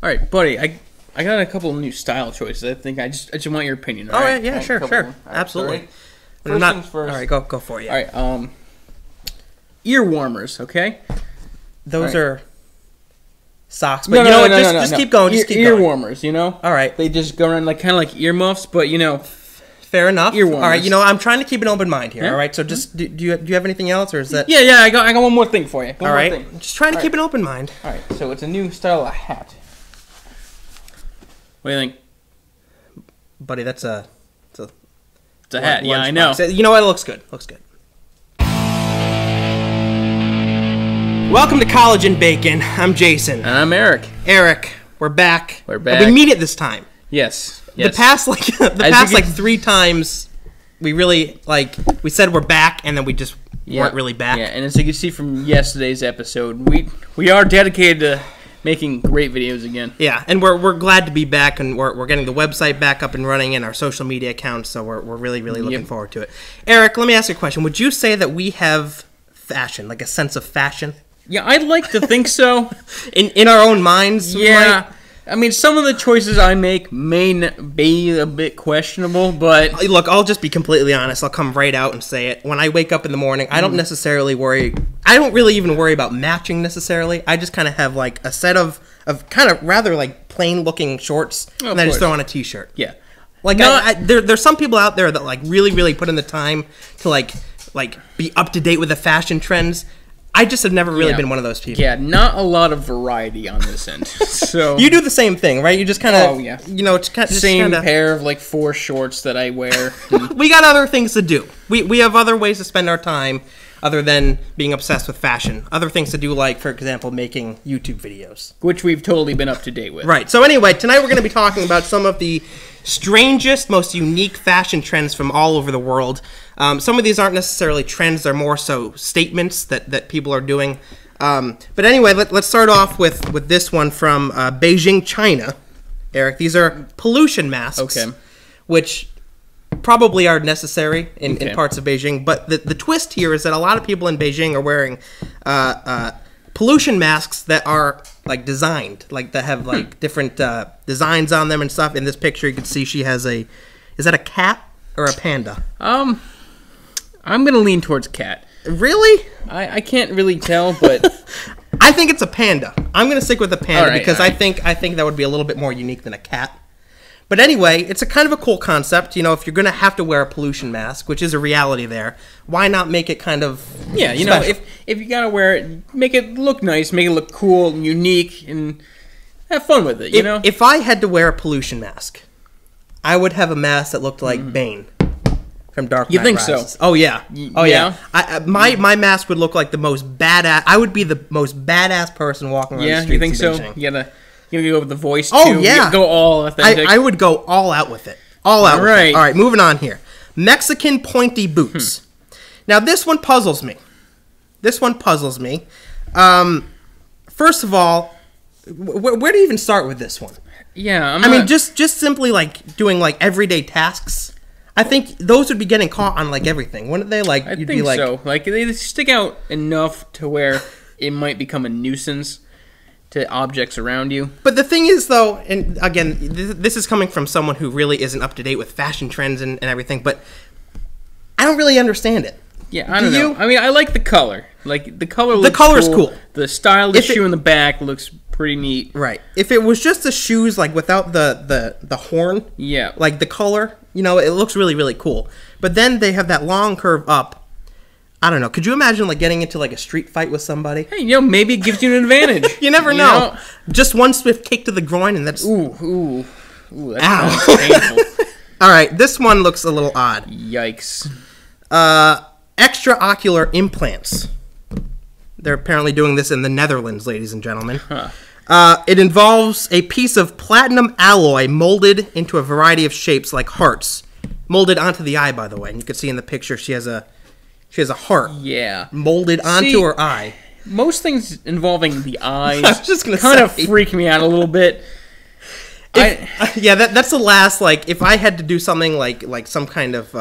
right, buddy. I got a couple of new style choices. I think I just want your opinion. All right, yeah, sure. Absolutely. Right. First things first. All right, go for it. All right, ear warmers, okay? Those are socks, but just keep going. Ear warmers, you know? All right. They just go around kind of like earmuffs, but fair enough. Ear warmers. All right, I'm trying to keep an open mind here. Yeah. All right, so just do you have anything else, or is that? Yeah, I got one more thing for you. All right, just trying to keep an open mind. All right, so it's a new style of hat. What do you think, buddy? It's a hat. Yeah, I know. You know what? It looks good. Welcome to College and Bacon. I'm Jason. And I'm Eric. Eric, we're back. We're back. And we meet it this time. Yes. The past 3 times, we really we said we're back, and then we just weren't really back. Yeah, and as you can see from yesterday's episode, we are dedicated to making great videos again. Yeah, and we're glad to be back, and we're getting the website back up and running, and our social media accounts. So we're really looking forward to it. Eric, let me ask you a question. Would you say that we have fashion, like a sense of fashion? Yeah, I'd like to think so. in our own minds. Yeah. I mean, some of the choices I make may be a bit questionable, but... Look, I'll just be completely honest. I'll come right out and say it. When I wake up in the morning, I don't necessarily worry... I don't really even worry about matching necessarily. I just kind of have, a set of kind of rather, plain-looking shorts, and I just throw on a T-shirt. Yeah. There's some people out there that, really put in the time to, be up-to-date with the fashion trends. I just have never really been one of those people. Yeah, not a lot of variety on this end. So you do the same thing, right? You just kind of, it's kind of same pair of 4 shorts that I wear. We got other things to do. We have other ways to spend our time other than being obsessed with fashion. Other things to do, for example, making YouTube videos, which we've totally been up to date with. Right. So anyway, tonight we're going to be talking about some of the strangest, most unique fashion trends from all over the world. Some of these aren't necessarily trends; they're more so statements that people are doing. But anyway, let's start off with this one from Beijing, China. Eric, these are pollution masks, which probably are necessary in parts of Beijing. But the twist here is that a lot of people in Beijing are wearing pollution masks that are designed, that have different designs on them and stuff. In this picture, you can see she has is that a cat or a panda? I'm gonna lean towards cat. Really? I can't really tell, but I think it's a panda. I'm gonna stick with the panda because I think that would be a little bit more unique than a cat. But anyway, it's a kind of a cool concept. If you're gonna have to wear a pollution mask, which is a reality there, why not make it kind of special? if you gotta wear it, make it look nice, make it look cool and unique, and have fun with it. If I had to wear a pollution mask, I would have a mask that looked like Bane from Dark Knight You think Rises. so? Oh yeah. Oh yeah. My mask would look like the most badass. I would be the most badass person walking around the streets. Yeah, you think so? Beijing. You gotta go with the voice too. Oh yeah. You go all authentic. I would go all out with it. All out. With it. All right. Moving on here. Mexican pointy boots. Now this one puzzles me. First of all, where do you even start with this one? Yeah, I mean, just simply doing everyday tasks. I think those would be getting caught on everything, wouldn't they? I think so. They stick out enough to where it might become a nuisance to objects around you. But the thing is, though, and again, this is coming from someone who really isn't up to date with fashion trends and everything, but I don't really understand it. Yeah, I don't know. I mean, I like the color. The color. The color's cool. The style of the shoe in the back looks pretty neat. Right. If it was just the shoes, without the horn, the color, it looks really cool. But then they have that long curve up. I don't know. Could you imagine getting into a street fight with somebody? Hey, maybe it gives you an advantage. You never know. Just one swift kick to the groin and that's ooh, that's ow. Painful. All right, this one looks a little odd. Yikes. Extraocular implants. They're apparently doing this in the Netherlands, ladies and gentlemen. It involves a piece of platinum alloy molded into a variety of shapes like hearts. Molded onto the eye, by the way. And you can see in the picture she has a heart. Yeah. Molded onto her eye. Most things involving the eyes I was just gonna kind of freak me out a little bit. Yeah, that's the last, like, if I had to do something like some kind of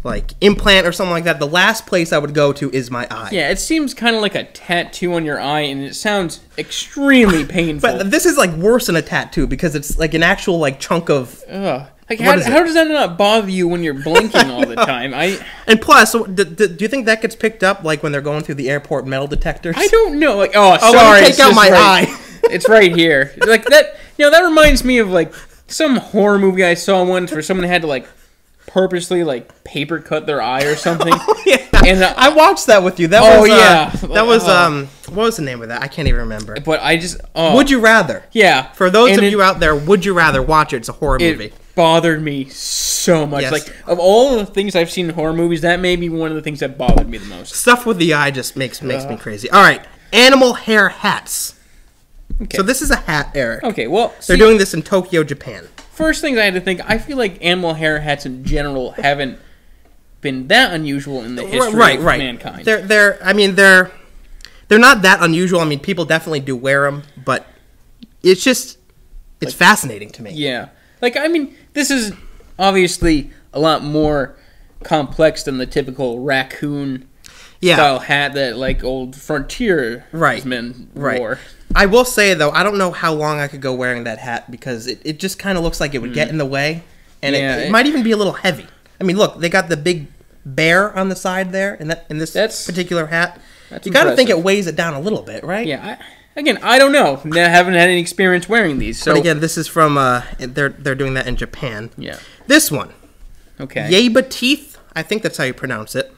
like implant or something like that, the last place I would go to is my eye. Yeah, it seems kind of like a tattoo on your eye, and it sounds extremely painful. But this is like worse than a tattoo because it's like an actual like chunk of. Ugh. Like, how does that not bother you when you're blinking all the time? And plus, do you think that gets picked up like when they're going through the airport metal detectors? I don't know. Like, sorry, let me take out my eye. It's right here. Like that. That reminds me of like some horror movie I saw once where someone had to like purposely like paper cut their eye or something. Oh, yeah. And I watched that with you. That was what was the name of that? I can't even remember. But I just Would you rather? Yeah. For those of you out there, would you rather watch it? It's a horror movie. It bothered me so much. Yes. Like, of all the things I've seen in horror movies, that may be one of the things that bothered me the most. Stuff with the eye just makes me crazy. All right, animal hair hats. Okay. So this is a hat, Eric. Okay, well, they're doing this in Tokyo, Japan. First things I had to think, I feel like animal hair hats in general haven't been that unusual in the history of mankind. They're not that unusual. I mean, people definitely do wear them, but it's fascinating to me. Yeah. Like, I mean, this is obviously a lot more complex than the typical raccoon style hat that, like, old frontiersmen wore. I will say, though, I don't know how long I could go wearing that hat because it just kind of looks like it would get in the way, and it might even be a little heavy. I mean, look, they got the big bear on the side there in this particular hat. You got to think it weighs it down a little bit, right? Yeah. I don't know. I haven't had any experience wearing these. So. But again, this is from they're doing that in Japan. Yeah. This one. Okay. Yaba teeth. I think that's how you pronounce it.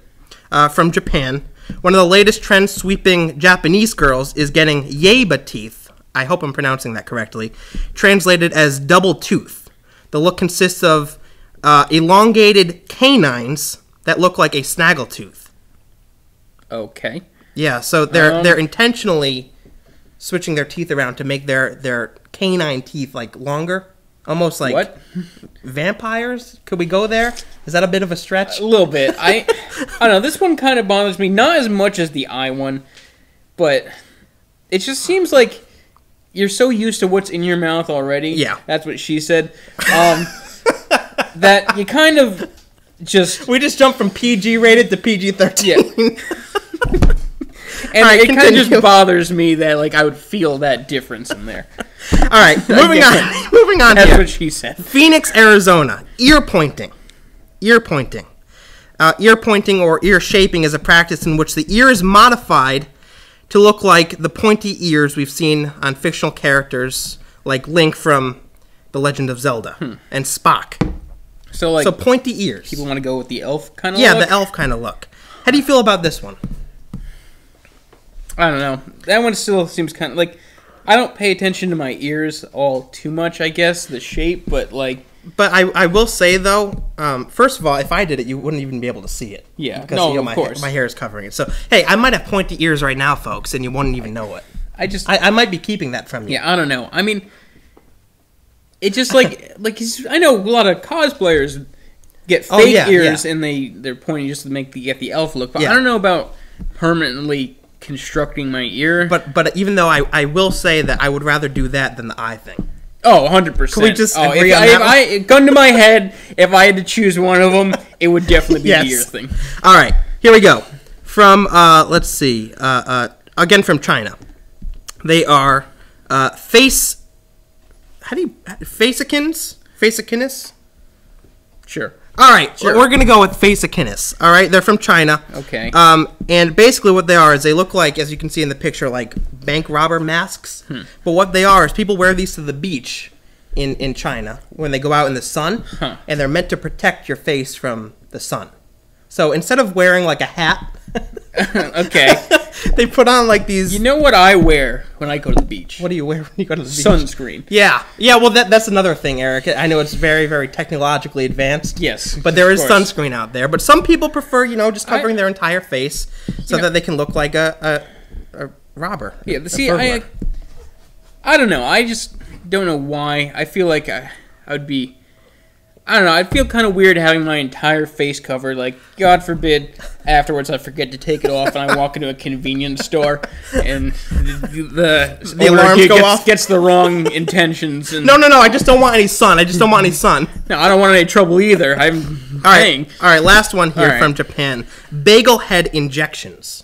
From Japan. One of the latest trends sweeping Japanese girls is getting Yaba teeth. I hope I'm pronouncing that correctly. Translated as double tooth. The look consists of elongated canines that look like a snaggletooth. Okay. Yeah, so they're intentionally switching their teeth around to make their canine teeth like longer, almost like what? Vampires. Could we go there? Is that a bit of a stretch? A little bit. I don't know. This one kind of bothers me, not as much as the eye one, but it just seems like you're so used to what's in your mouth already. Yeah, that's what she said. That you kind of we just jumped from PG rated to PG-13. Yeah. And it kind of just bothers me that like I would feel that difference in there. All right, moving on. That's what she said. Phoenix, Arizona. Ear pointing. Ear pointing or ear shaping is a practice in which the ear is modified to look like the pointy ears we've seen on fictional characters like Link from The Legend of Zelda and Spock. So pointy ears. People want to go with the elf kind of look? Yeah, the elf kind of look. How do you feel about this one? I don't know. That one still seems kind of like... I don't pay attention to my ears all too much, I guess, the shape, but like... But I will say, though, first of all, if I did it, you wouldn't even be able to see it. Yeah, because, of course. My hair is covering it. So, hey, I might have pointy ears right now, folks, and you wouldn't even know it. I might be keeping that from you. Yeah, I don't know. I mean, it just like... I know a lot of cosplayers get fake ears, and they're pointy just to get the elf look, but I don't know about permanently... constructing my ear. But even though I will say that I would rather do that than the eye thing. Oh, 100%. Can we just agree on that one? Gun to my head, if I had to choose one of them, it would definitely be the ear thing. All right, here we go. From, let's see, again from China. They are Facekinis? Sure. All right, sure. We're going to go with Facekinis. All right, they're from China. Okay. And basically what they are is they look like, as you can see in the picture, like bank robber masks. But what they are is people wear these to the beach in China when they go out in the sun, and they're meant to protect your face from the sun. So instead of wearing like a hat, okay, they put on like these. You know what I wear when I go to the beach? What do you wear when you go to the beach? Sunscreen. Yeah. Well, that's another thing, Eric. I know it's very, very technologically advanced. Yes, but there is sunscreen out there. But some people prefer, just covering their entire face so that they can look like a robber. Yeah. See, I don't know. I just don't know why. I feel like I would be. I don't know. I'd feel kind of weird having my entire face covered. Like, God forbid, afterwards I forget to take it off and I walk into a convenience store and the alarms go off. Gets the wrong intentions. And No. I just don't want any sun. No, I don't want any trouble either. I'm paying. All right. Last one here from Japan. Bagel head injections.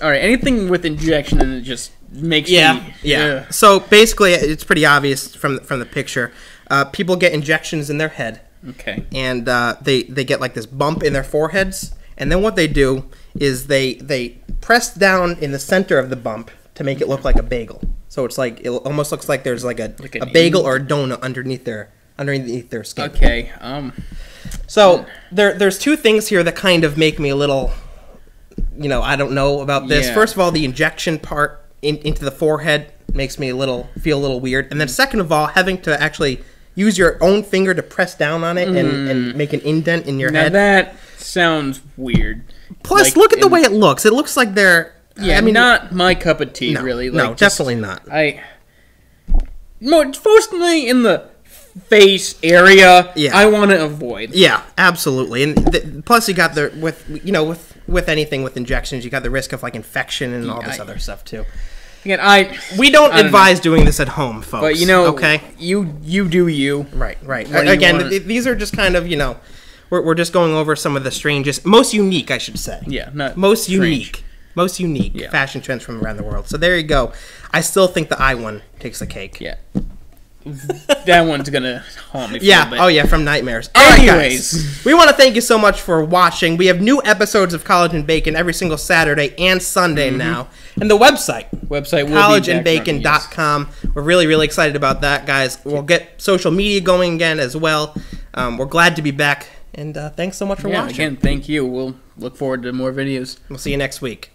All right. Anything with injection and it just makes me... Yeah. So basically, it's pretty obvious from the picture. People get injections in their head. Okay. And they get like this bump in their foreheads. And then what they do is they press down in the center of the bump to make it look like a bagel. So it's like, it almost looks like there's like a bagel or a donut underneath their skin. Okay. So there's two things here that kind of make me a little, I don't know about this. Yeah. First of all, the injection part into the forehead makes me feel a little weird. And then second of all, having to actually use your own finger to press down on it and make an indent in your head. Now that sounds weird. Plus, like, look at the way it looks. It looks like they're... Yeah, I mean, not my cup of tea, really. Like, no, definitely not. Mostly in the face area, I want to avoid. Yeah, absolutely. And plus, you got with anything with injections, you got the risk of like infection and all this other stuff too. Again, we don't advise doing this at home, folks. But okay, you do you. Right. Again, these are just kind of we're just going over some of the strangest, most unique, I should say. Yeah, not most strange. unique fashion trends from around the world. So there you go. I still think the eye one takes the cake. Yeah. That one's gonna haunt me for a bit. Oh yeah, from nightmares. Anyways, all right, guys. We want to thank you so much for watching. We have new episodes of College and Bacon every single Saturday and Sunday now. And the website collegeandbacon.com. We're really, really excited about that, guys. We'll get social media going again as well. We're glad to be back. And thanks so much for watching. Again, thank you. We'll look forward to more videos. We'll see you next week.